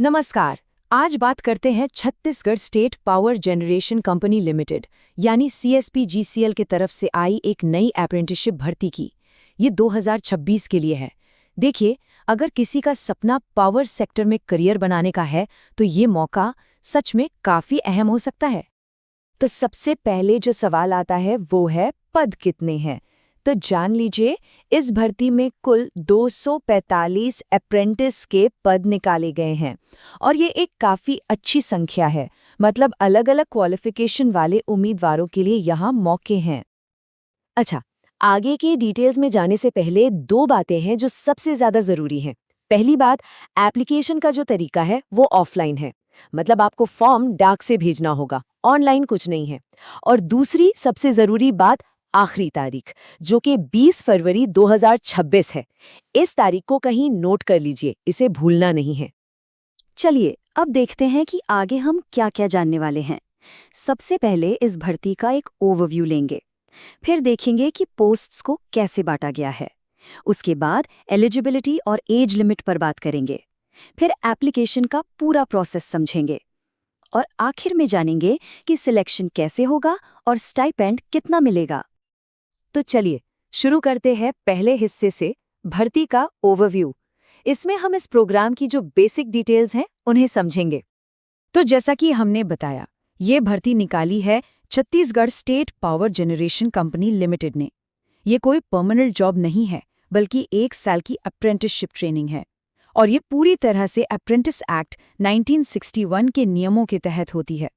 नमस्कार। आज बात करते हैं Chhattisgarh state power generation company limited यानी CSPGCL की तरफ से आई एक नई अप्रेंटिसशिप भर्ती की। ये 2026 के लिए है। देखिए, अगर किसी का सपना पावर सेक्टर में करियर बनाने का है तो ये मौका सच में काफी अहम हो सकता है। तो सबसे पहले जो सवाल आता है वो है पद कितने हैं। तो जान लीजिए, इस भर्ती में कुल 245 अप्रेंटिस के पद निकाले गए हैं और ये एक काफ़ी अच्छी संख्या है। मतलब अलग अलग क्वालिफिकेशन वाले उम्मीदवारों के लिए यहाँ मौके हैं। अच्छा, आगे के डिटेल्स में जाने से पहले दो बातें हैं जो सबसे ज़्यादा ज़रूरी हैं। पहली बात, एप्लीकेशन का जो तरीका है वो ऑफलाइन है। मतलब आपको फॉर्म डाक से भेजना होगा, ऑनलाइन कुछ नहीं है। और दूसरी सबसे ज़रूरी बात, आखिरी तारीख, जो कि 20 फरवरी 2026 है। इस तारीख को कहीं नोट कर लीजिए, इसे भूलना नहीं है। चलिए अब देखते हैं कि आगे हम क्या-क्या जानने वाले हैं। सबसे पहले इस भर्ती का एक ओवरव्यू लेंगे। फिर देखेंगे कि पोस्ट्स को कैसे बांटा गया है। उसके बाद एलिजिबिलिटी और एज लिमिट पर बात करेंगे। फिर एप्लीकेशन का पूरा प्रोसेस समझेंगे। और आखिर में जानेंगे कि सिलेक्शन कैसे होगा और स्टाइपेंड कितना मिलेगा। तो चलिए शुरू करते हैं पहले हिस्से से, भर्ती का ओवरव्यू। इसमें हम इस प्रोग्राम की जो बेसिक डिटेल्स हैं उन्हें समझेंगे। तो जैसा कि हमने बताया, ये भर्ती निकाली है Chhattisgarh state power generation company limited ने। ये कोई परमानेंट जॉब नहीं है, बल्कि 1 साल की अप्रेंटिसशिप ट्रेनिंग है और ये पूरी तरह से अप्रेंटिस एक्ट 1961 के नियमों के तहत होती है।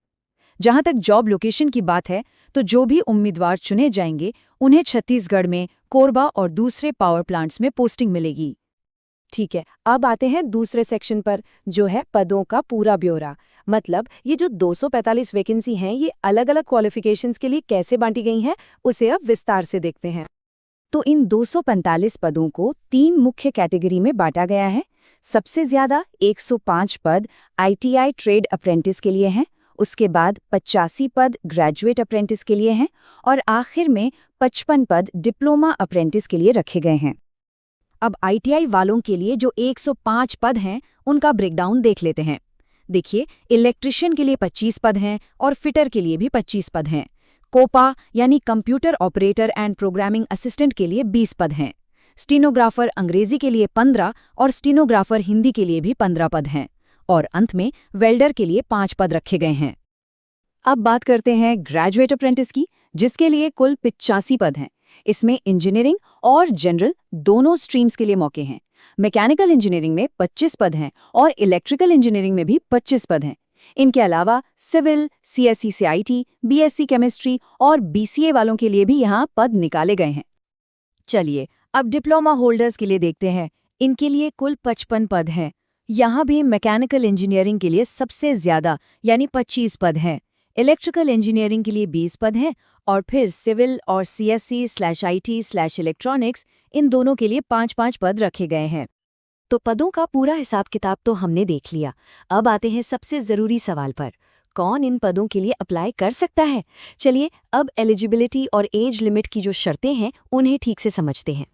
जहां तक जॉब लोकेशन की बात है, तो जो भी उम्मीदवार चुने जाएंगे उन्हें छत्तीसगढ़ में कोरबा और दूसरे पावर प्लांट्स में पोस्टिंग मिलेगी। ठीक है, अब आते हैं दूसरे सेक्शन पर, जो है पदों का पूरा ब्यौरा। मतलब ये जो 245 वैकेंसी हैं, ये अलग अलग क्वालिफिकेशंस के लिए कैसे बांटी गई हैं, उसे अब विस्तार से देखते हैं। तो इन 245 पदों को 3 मुख्य कैटेगरी में बांटा गया है। सबसे ज्यादा 105 पद ITI ट्रेड अप्रेंटिस के लिए हैं, उसके बाद 85 पद ग्रेजुएट अप्रेंटिस के लिए हैं और आखिर में 55 पद डिप्लोमा अप्रेंटिस के लिए रखे गए हैं। अब ITI वालों के लिए जो 105 पद हैं, उनका ब्रेकडाउन देख लेते हैं। देखिए, इलेक्ट्रिशियन के लिए 25 पद हैं और फिटर के लिए भी 25 पद हैं। कोपा यानी computer operator and programming assistant के लिए 20 पद हैं। स्टीनोग्राफर अंग्रेजी के लिए 15 और स्टीनोग्राफर हिंदी के लिए भी 15 पद हैं। और अंत में वेल्डर के लिए 5 पद रखे गए हैं। अब बात करते हैं ग्रेजुएट अप्रेंटिस की, जिसके लिए कुल 85 पद हैं। इसमें इंजीनियरिंग और जनरल दोनों स्ट्रीम्स के लिए मौके हैं। मैकेनिकल इंजीनियरिंग में 25 पद हैं और इलेक्ट्रिकल इंजीनियरिंग में भी 25 पद हैं। इनके अलावा सिविल, CSE से IT, BSc केमिस्ट्री और BCA वालों के लिए भी यहाँ पद निकाले गए हैं। चलिए अब डिप्लोमा होल्डर्स के लिए देखते हैं। इनके लिए कुल 55 पद हैं। यहाँ भी मैकेनिकल इंजीनियरिंग के लिए सबसे ज्यादा यानी 25 पद हैं। इलेक्ट्रिकल इंजीनियरिंग के लिए 20 पद हैं और फिर सिविल और CSE/IT/इलेक्ट्रॉनिक्स इन दोनों के लिए 5-5 पद रखे गए हैं। तो पदों का पूरा हिसाब किताब तो हमने देख लिया। अब आते हैं सबसे ज़रूरी सवाल पर, कौन इन पदों के लिए अप्लाई कर सकता है। चलिए अब एलिजिबिलिटी और एज लिमिट की जो शर्तें हैं उन्हें ठीक से समझते हैं।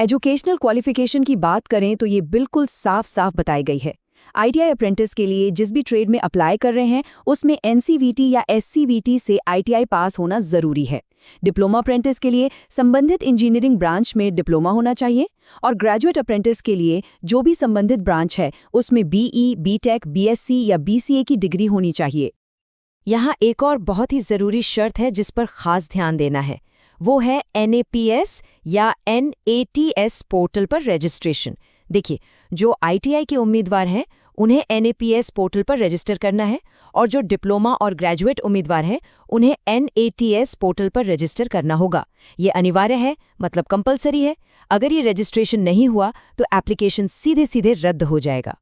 एजुकेशनल क्वालिफिकेशन की बात करें तो ये बिल्कुल साफ साफ बताई गई है। ITI अप्रेंटिस के लिए जिस भी ट्रेड में अप्लाई कर रहे हैं उसमें NCVT या SCVT से ITI पास होना ज़रूरी है। डिप्लोमा अप्रेंटिस के लिए संबंधित इंजीनियरिंग ब्रांच में डिप्लोमा होना चाहिए और ग्रेजुएट अप्रेंटिस के लिए जो भी संबंधित ब्रांच है उसमें BE, BTech, BSc या BCA की डिग्री होनी चाहिए। यहाँ एक और बहुत ही ज़रूरी शर्त है जिस पर खास ध्यान देना है, वो है NAPS या NATS पोर्टल पर रजिस्ट्रेशन। देखिए, जो ITI के उम्मीदवार हैं उन्हें NAPS पोर्टल पर रजिस्टर करना है और जो डिप्लोमा और ग्रेजुएट उम्मीदवार हैं उन्हें NATS पोर्टल पर रजिस्टर करना होगा। ये अनिवार्य है, मतलब कंपलसरी है। अगर ये रजिस्ट्रेशन नहीं हुआ तो एप्लीकेशन सीधे सीधे रद्द हो जाएगा।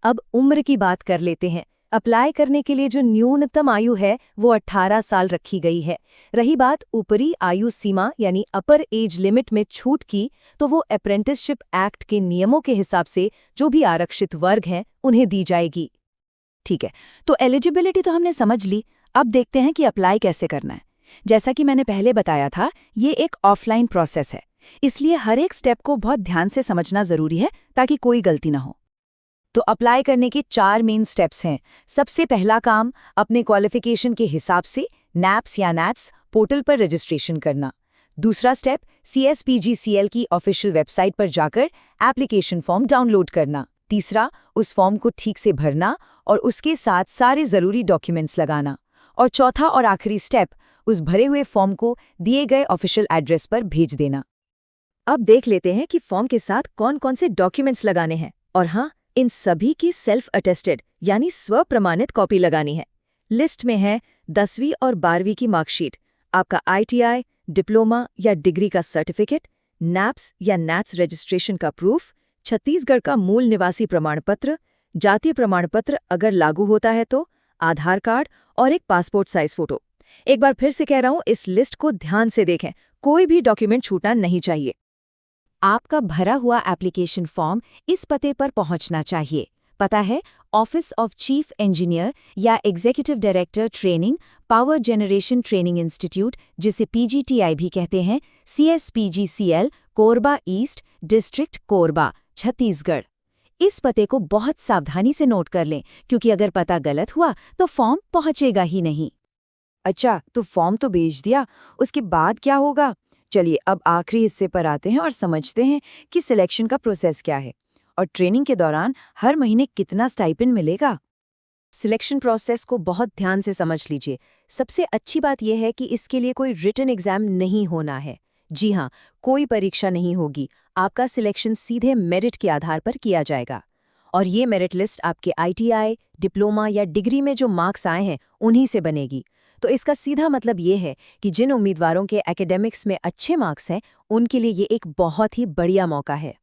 अब उम्र की बात कर लेते हैं। अप्लाई करने के लिए जो न्यूनतम आयु है वो 18 साल रखी गई है। रही बात ऊपरी आयु सीमा यानी अपर एज लिमिट में छूट की, तो वो अप्रेंटिसशिप एक्ट के नियमों के हिसाब से जो भी आरक्षित वर्ग हैं उन्हें दी जाएगी। ठीक है, तो एलिजिबिलिटी तो हमने समझ ली। अब देखते हैं कि अप्लाई कैसे करना है। जैसा कि मैंने पहले बताया था, ये एक ऑफलाइन प्रोसेस है, इसलिए हर एक स्टेप को बहुत ध्यान से समझना जरूरी है ताकि कोई गलती ना हो। तो अप्लाई करने के 4 मेन स्टेप्स हैं। सबसे पहला काम, अपने क्वालिफिकेशन के हिसाब से नैप्स या नैट्स पोर्टल पर रजिस्ट्रेशन करना। दूसरा स्टेप, CSPGCL की ऑफिशियल वेबसाइट पर जाकर एप्लीकेशन फॉर्म डाउनलोड करना। तीसरा, उस फॉर्म को ठीक से भरना और उसके साथ सारे ज़रूरी डॉक्यूमेंट्स लगाना। और चौथा और आखिरी स्टेप, उस भरे हुए फॉर्म को दिए गए ऑफिशियल एड्रेस पर भेज देना। अब देख लेते हैं कि फॉर्म के साथ कौन-कौन से डॉक्यूमेंट्स लगाने हैं। और हाँ, इन सभी की सेल्फ अटेस्टेड यानी स्व-प्रमाणित कॉपी लगानी है। लिस्ट में है 10वीं और 12वीं की मार्कशीट, आपका ITI, डिप्लोमा या डिग्री का सर्टिफिकेट, नैप्स या नैट्स रजिस्ट्रेशन का प्रूफ, छत्तीसगढ़ का मूल निवासी प्रमाण पत्र, जातीय प्रमाण पत्र अगर लागू होता है तो, आधार कार्ड और एक पासपोर्ट साइज फोटो। एक बार फिर से कह रहा हूं, इस लिस्ट को ध्यान से देखें, कोई भी डॉक्यूमेंट छूटना नहीं चाहिए। आपका भरा हुआ एप्लीकेशन फॉर्म इस पते पर पहुंचना चाहिए। पता है, ऑफिस ऑफ चीफ इंजीनियर या executive director training, power generation training institute, जिसे PGTI भी कहते हैं, CSPGCL, Korba east, district Korba, Chhattisgarh. इस पते को बहुत सावधानी से नोट कर लें, क्योंकि अगर पता गलत हुआ तो फॉर्म पहुंचेगा ही नहीं। अच्छा, तो फॉर्म तो भेज दिया, उसके बाद क्या होगा? चलिए अब आखिरी हिस्से पर आते हैं और समझते हैं कि सिलेक्शन का प्रोसेस क्या है और ट्रेनिंग के दौरान हर महीने कितना स्टाइपेंड मिलेगा। सिलेक्शन प्रोसेस को बहुत ध्यान से समझ लीजिए। सबसे अच्छी बात यह है कि इसके लिए कोई रिटन एग्जाम नहीं होना है। जी हाँ, कोई परीक्षा नहीं होगी। आपका सिलेक्शन सीधे मेरिट के आधार पर किया जाएगा और ये मेरिट लिस्ट आपके ITI, डिप्लोमा या डिग्री में जो मार्क्स आए हैं उन्हीं से बनेगी। तो इसका सीधा मतलब ये है कि जिन उम्मीदवारों के एकेडमिक्स में अच्छे मार्क्स हैं, उनके लिए ये एक बहुत ही बढ़िया मौका है।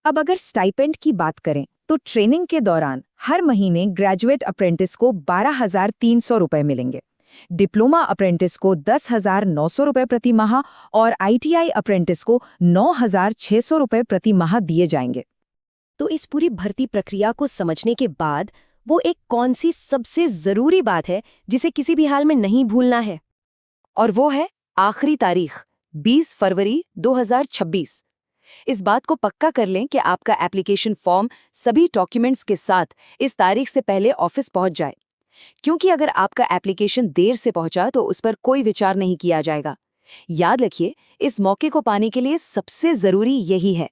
अब अगर स्टाइपेंड की बात करें तो ट्रेनिंग के दौरान हर महीने ग्रेजुएट अप्रेंटिस को 12,300 रुपये मिलेंगे, डिप्लोमा अप्रेंटिस को 10,900 रुपये प्रति माह और ITI अप्रेंटिस को 9,600 रुपये प्रति माह दिए जाएंगे। तो इस पूरी भर्ती प्रक्रिया को समझने के बाद वो एक कौन सी सबसे जरूरी बात है जिसे किसी भी हाल में नहीं भूलना है, और वो है आखिरी तारीख 20 फरवरी 2026। इस बात को पक्का कर लें कि आपका एप्लीकेशन फॉर्म सभी डॉक्यूमेंट्स के साथ इस तारीख से पहले ऑफिस पहुंच जाए, क्योंकि अगर आपका एप्लीकेशन देर से पहुंचा तो उस पर कोई विचार नहीं किया जाएगा। याद रखिए, इस मौके को पाने के लिए सबसे जरूरी यही है।